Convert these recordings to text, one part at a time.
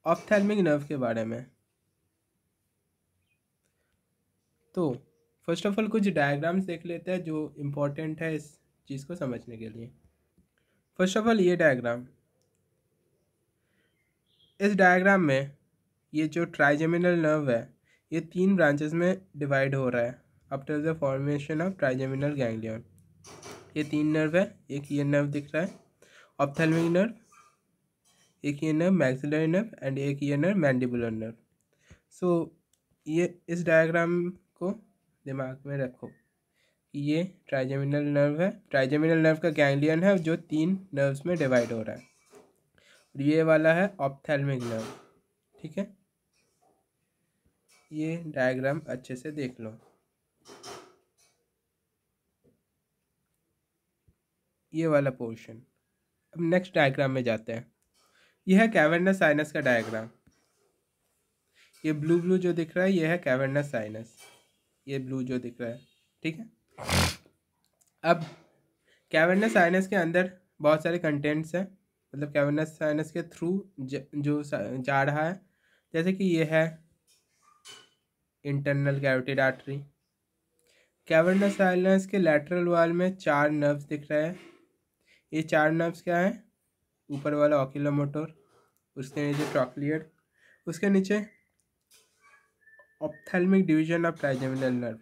Ophthalmic nerve के बारे में। तो फर्स्ट ऑफ ऑल कुछ डायग्राम्स देख लेते हैं जो इम्पोर्टेंट है इस चीज़ को समझने के लिए। फर्स्ट ऑफ ऑल ये डायग्राम, इस डायग्राम में ये जो ट्राइजेमिनल नर्व है ये 3 ब्रांचेस में डिवाइड हो रहा है after the formation of trigeminal ganglion. ये 3 नर्व है, एक ये नर्व दिख रहा है ऑप्थेल्मिक नर्व, एक ये नर्व मैक्सिलरी नर्व एंड एक ये नर्व मैंडिबुलर नर्व। सो ये इस डायग्राम को दिमाग में रखो कि ये ट्राइजेमिनल नर्व है, ट्राइजेमिनल नर्व का गैंग्लियन है जो 3 नर्व्स में डिवाइड हो रहा है, और ये वाला है ऑप्थेल्मिक नर्व। ठीक है, ये डायग्राम अच्छे से देख लो। ये वाला पोर्शन। अब नेक्स्ट डायग्राम में जाते हैं। यह है कैवर्नस साइनस का डायग्राम। ये ब्लू ब्लू जो दिख रहा है ये है कैवर्नस साइनस, ये ब्लू जो दिख रहा है। ठीक है, अब कैवर्नस साइनस के अंदर बहुत सारे कंटेंट्स हैं, मतलब कैवर्नस साइनस के थ्रू जो जा रहा है, जैसे कि ये है internal carotid artery. Cavernous sinus के लैटरल वॉल में 4 नर्व्स दिख रहे हैं। ये 4 नर्व्स क्या है? ऊपर वाला ऑक्यूलोमोटर, उसके नीचे ट्रॉक्लियर, उसके नीचे ophthalmic division of trigeminal nerve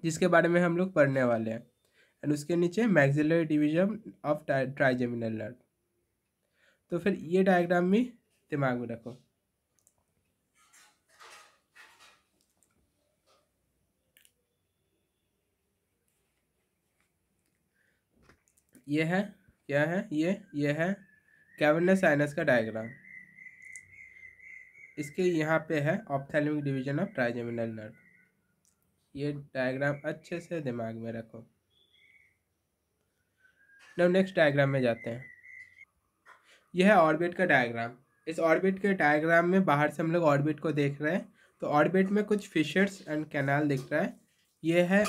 जिसके बारे में हम लोग पढ़ने वाले हैं, एंड उसके नीचे maxillary division of trigeminal nerve. तो फिर ये डायग्राम भी दिमाग में रखो। ये है क्या है? ये है कैवर्नस साइनस का डायग्राम। इसके यहाँ पे है ophthalmic division of trigeminal nerve. ये डायग्राम अच्छे से दिमाग में रखो। अब नेक्स्ट डायग्राम में जाते हैं। यह है ऑर्बिट का डायग्राम। इस ऑर्बिट के डायग्राम में बाहर से हम लोग ऑर्बिट को देख रहे हैं, तो ऑर्बिट में कुछ फिशर्स एंड कैनाल दिख रहा है। यह है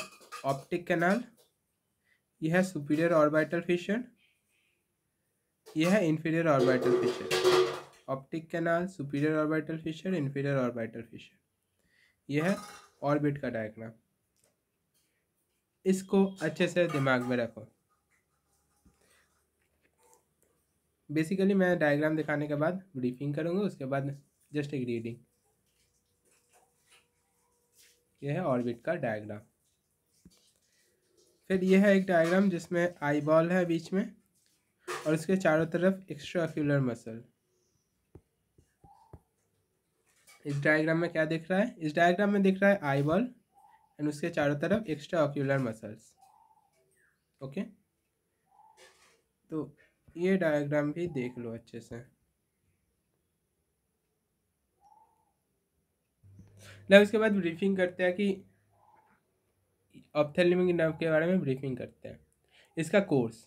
ऑप्टिक कैनाल, यह है सुपीरियर ऑर्बिटल फिशर, यह है inferior orbital Fisher. Optic canal, superior orbital Fisher, inferior orbital Fisher, यह है ऑर्बिट का डायग्राम। इसको अच्छे से दिमाग में रखो। बेसिकली मैं डायग्राम दिखाने के बाद ब्रीफिंग करूँगा, उसके बाद जस्ट एक रीडिंग। यह है ऑर्बिट का डायग्राम। फिर यह है एक डायग्राम जिसमें आई बॉल है बीच में और उसके चारों तरफ एक्स्ट्रा ऑक्यूलर मसल। इस डायग्राम में क्या दिख रहा है? इस डायग्राम में दिख रहा है आई बॉल एंड उसके चारों तरफ एक्स्ट्रा ऑक्यूलर मसल्स। ओके, तो ये डायग्राम भी देख लो अच्छे से। ना उसके बाद ब्रीफिंग करते हैं कि ऑप्थेल्मिक नर्व के बारे में ब्रीफिंग करते हैं। इसका कोर्स,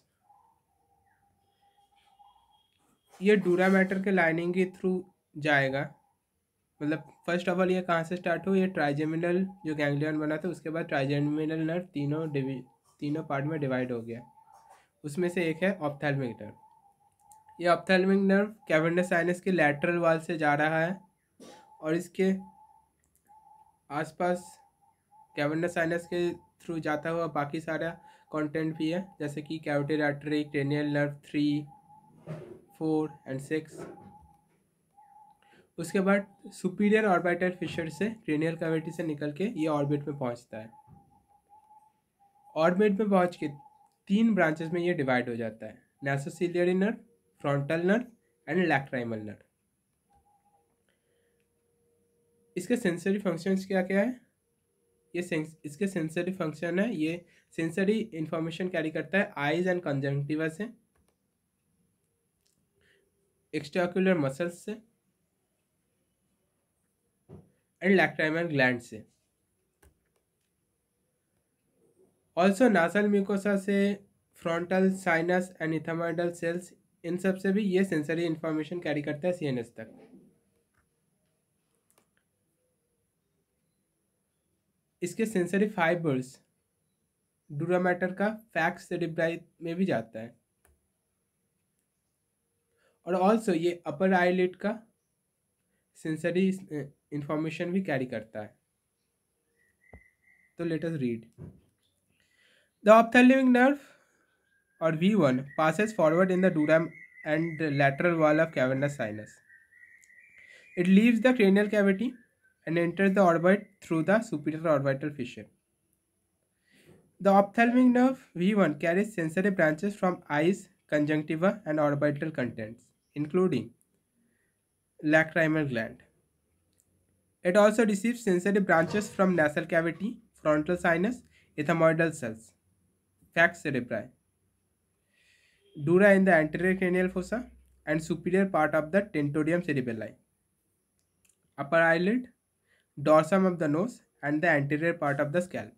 ये डूरा मैटर के लाइनिंग के थ्रू जाएगा। मतलब फर्स्ट ऑफ ऑल ये कहाँ से स्टार्ट हो? ये ट्राइजेमिनल जो गैंग्लियन बना था उसके बाद ट्राइजेमिनल नर्व तीनों पार्ट में डिवाइड हो गया। उसमें से एक है ऑप्थेल्मिक नर्व। ये ऑप्थेल्मिक नर्व कैवर्नस साइनस के लैटरल वॉल से जा रहा है और इसके आसपास कैवर्नस साइनस के थ्रू जाता हुआ बाकी सारा कंटेंट भी है, जैसे कि carotid artery, cranial nerve 3, 4 and 6। उसके बाद सुपीरियर ऑर्बिटल फिशर से क्रेनियल कैविटी से निकल के ये ऑर्बिट में पहुंचता है। ऑर्बिट में पहुंच के 3 ब्रांचेस में ये डिवाइड हो जाता है, nasociliary nerve, frontal nerve and lacrimal nerve. इसके सेंसरी फंक्शंस क्या क्या है? इसके सेंसरी फंक्शन है, ये सेंसरी इंफॉर्मेशन कैरी करता है आईज एंड कंजंक्टिवा से, एक्स्ट्राक्युलर मसल्स से एंड लैक्राइमल ग्लैंड से। ऑल्सो नासल म्यूकोसा से, फ्रंटल साइनस एंड इथामोइडल सेल्स, इन सब से भी ये सेंसरी इंफॉर्मेशन कैरी करता है सीएनएस तक। इसके सेंसरी फाइबर्स डूरा मैटर का फैक्स सेरेब्राई में भी जाता है, और ऑल्सो ये अपर आईलिड का सेंसरी इंफॉर्मेशन भी कैरी करता है। तो let us read. The ophthalmic nerve or V1 passes forward in the dura and lateral wall of cavernous sinus. It leaves the cranial cavity and enters the orbit through the superior orbital fissure. The ophthalmic nerve V1 carries sensory branches from eyes, conjunctiva, and orbital contents, including lacrimal gland. It also receives sensory branches from nasal cavity, frontal sinus, ethmoidal cells, falx cerebri, dura in the anterior cranial fossa, and superior part of the tentorium cerebelli, upper eyelid, dorsum of the nose, and the anterior part of the scalp.